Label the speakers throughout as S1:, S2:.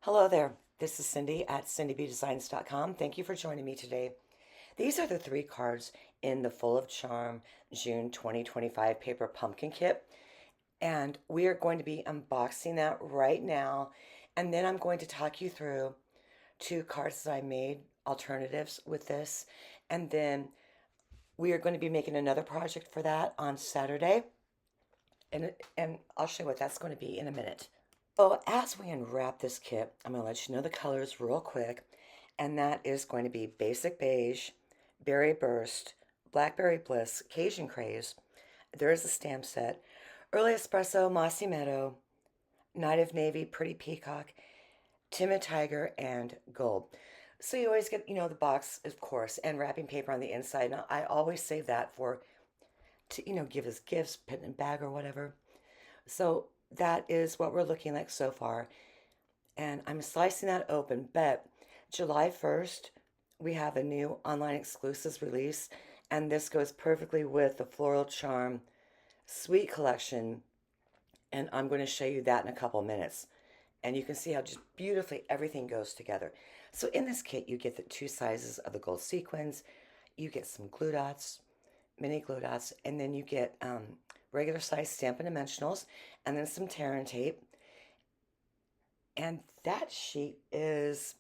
S1: Hello there. This is Cindy at cindybdesigns.com. Thank you for joining me today. These are the three cards in the Full of Charm June 2025 paper pumpkin kit. And we are going to be unboxing that right now. And then I'm going to talk you through two cards that I made, alternatives with this. And then we are going to be making another project for that on Saturday. And I'll show you what that's going to be in a minute. So as we unwrap this kit, I'm going to let you know the colors real quick. And that is going to be Basic Beige, Berry Burst, Blackberry Bliss, Cajun Craze. There is a stamp set. Early Espresso, Mossy Meadow, Night of Navy, Pretty Peacock, Timid Tiger, and Gold. So you always get, the box, of course, and wrapping paper on the inside. Now, I always save that to give as gifts, put in a bag or whatever. So that is what we're looking like so far. And I'm slicing that open, but July 1st, we have a new online exclusives release, and this goes perfectly with the Floral Charm Sweet Collection, and I'm going to show you that in a couple minutes. And you can see how just beautifully everything goes together. So in this kit, you get the two sizes of the gold sequins, you get some glue dots, mini glue dots, and then you get regular size Stampin' Dimensionals, and then some tear and tape. And that sheet is,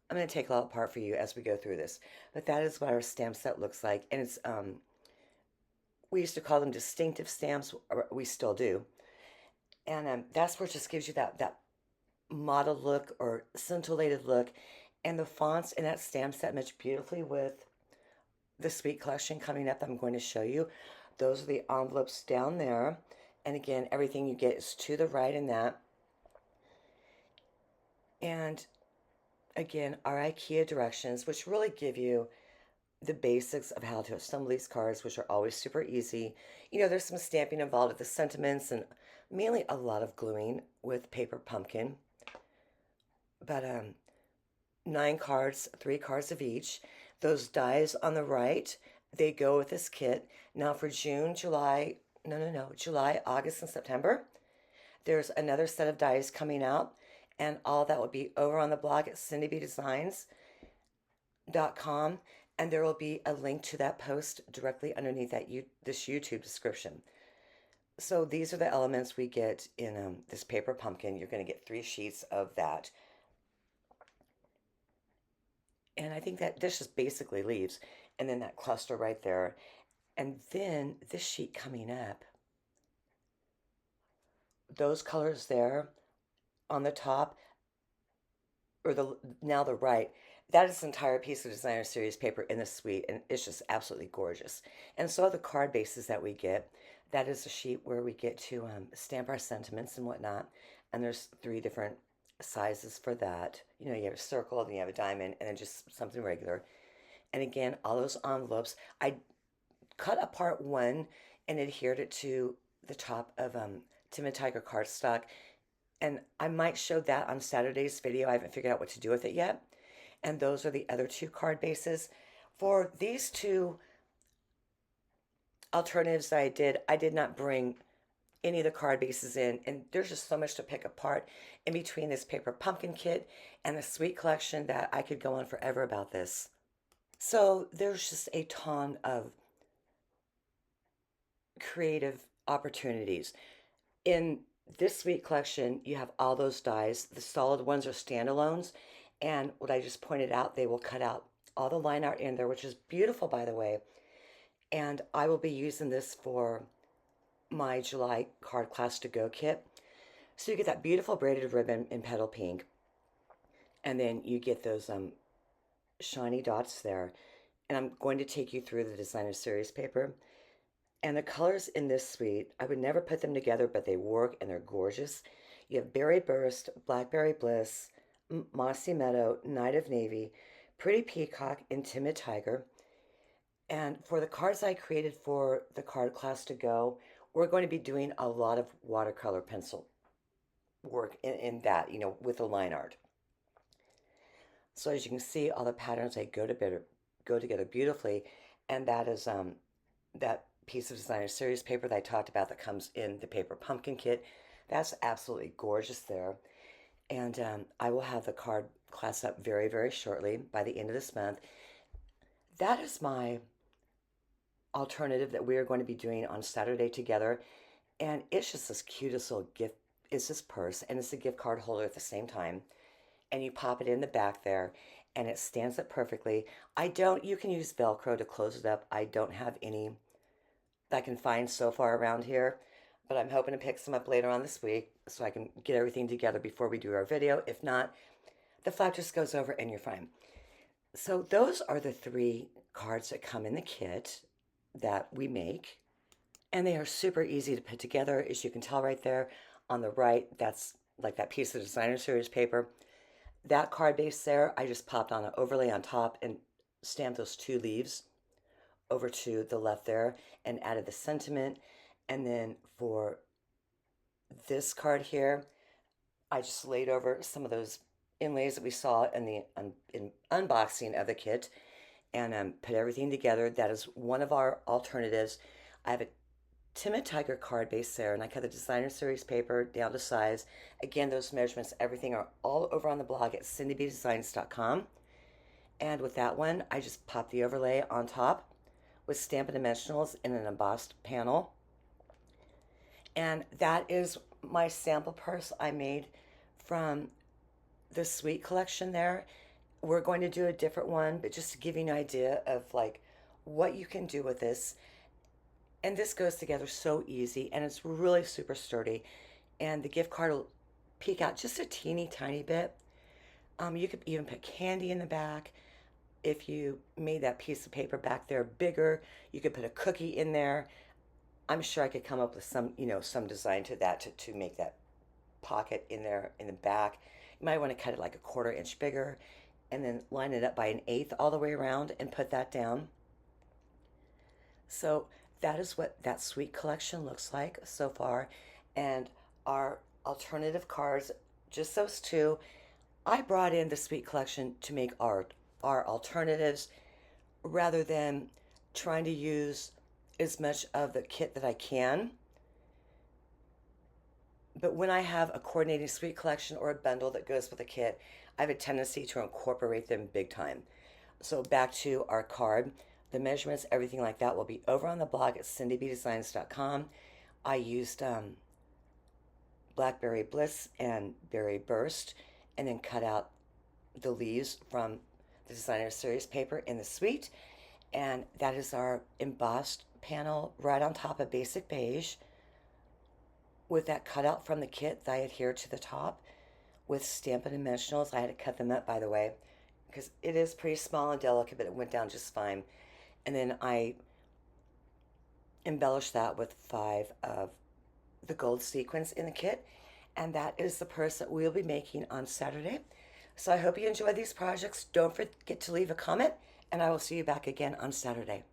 S1: I'm going to take it all apart for you as we go through this, but that is what our stamp set looks like. And it's, we used to call them distinctive stamps, or we still do. And that's where it just gives you that model look or scintillated look. And the fonts in that stamp set match beautifully with the Sweet Collection coming up. I'm going to show you. Those are the envelopes down there. And again, everything you get is to the right in that. And again, our IKEA directions, which really give you the basics of how to assemble these cards, which are always super easy. There's some stamping involved with the sentiments and mainly a lot of gluing with paper pumpkin. But 9 cards, 3 cards of each. Those dies on the right, they go with this kit. Now for June, July, no, July, August, and September, there's another set of dies coming out, and all that will be over on the blog at cindybdesigns.com, and there will be a link to that post directly underneath this YouTube description. So these are the elements we get in this paper pumpkin. You're going to get 3 sheets of that. And I think that this just basically leaves, and then that cluster right there. And then this sheet coming up, those colors there on the top, or now the right, that is an entire piece of designer series paper in the suite, and it's just absolutely gorgeous. And so are the card bases that we get. That is a sheet where we get to stamp our sentiments and whatnot. And there's 3 different sizes for that. You have a circle, then you have a diamond, and then just something regular. And again, all those envelopes, I cut apart one and adhered it to the top of Timid Tiger cardstock. And I might show that on Saturday's video. I haven't figured out what to do with it yet. And those are the other 2 card bases. For these 2 alternatives that I did not bring any of the card bases in, and there's just so much to pick apart in between this paper pumpkin kit and the Sweet Collection that I could go on forever about this. So there's just a ton of creative opportunities. In this Sweet Collection, you have all those dies. The solid ones are standalones, and what I just pointed out, they will cut out all the line art in there, which is beautiful, by the way. And I will be using this for my July card class to go kit. So you get that beautiful braided ribbon in petal pink, and then you get those shiny dots there. And I'm going to take you through the designer series paper. And the colors in this suite, I would never put them together, but they work and they're gorgeous. You have Berry Burst, Blackberry Bliss, Mossy Meadow, Night of Navy, Pretty Peacock, and Timid Tiger. And for the cards I created for the card class to go, we're going to be doing a lot of watercolor pencil work in that, with the line art. So as you can see, all the patterns, they go together beautifully. And that is that piece of designer series paper that I talked about that comes in the paper pumpkin kit. That's absolutely gorgeous there. And I will have the card class up very, very shortly by the end of this month. That is my alternative that we are going to be doing on Saturday together. And it's just this cutest little gift. It's this purse, and it's a gift card holder at the same time. And you pop it in the back there, and it stands up perfectly. You can use Velcro to close it up. I don't have any that I can find so far around here, but I'm hoping to pick some up later on this week so I can get everything together before we do our video. If not, the flap just goes over and you're fine. So those are the 3 cards that come in the kit that we make, and they are super easy to put together. As you can tell right there on the right, that's like that piece of designer series paper. That card base there, I just popped on an overlay on top and stamped those 2 leaves over to the left there and added the sentiment. And then for this card here, I just laid over some of those inlays that we saw in the unboxing of the kit and put everything together. That is one of our alternatives. I have a Timid Tiger card base there, and I cut the designer series paper down to size. Again, those measurements, everything are all over on the blog at cindybdesigns.com. And with that one, I just popped the overlay on top with Stampin' Dimensionals in an embossed panel. And that is my sample purse I made from the Sweet collection there. We're going to do a different one, but just to give you an idea of like what you can do with this. And this goes together so easy, and it's really super sturdy. And the gift card will peek out just a teeny tiny bit. You could even put candy in the back. If you made that piece of paper back there bigger, you could put a cookie in there. I'm sure I could come up with some design to that to make that pocket in there in the back. You might want to cut it like a 1/4 inch bigger and then line it up by 1/8 all the way around and put that down. So that is what that Sweet collection looks like so far. And our alternative cards, just those 2. I brought in the Sweet collection to make our alternatives rather than trying to use as much of the kit that I can. But when I have a coordinating Sweet collection or a bundle that goes with a kit, I have a tendency to incorporate them big time. So back to our card. The measurements, everything like that will be over on the blog at cindybdesigns.com. I used Blackberry Bliss and Berry Burst and then cut out the leaves from the designer series paper in the Sweet. And that is our embossed panel right on top of basic beige with that cutout from the kit that I adhered to the top with Stampin' Dimensionals. I had to cut them up, by the way, because it is pretty small and delicate, but it went down just fine. And then I embellished that with 5 of the gold sequins in the kit. And that is the purse that we'll be making on Saturday. So I hope you enjoy these projects. Don't forget to leave a comment, and I will see you back again on Saturday.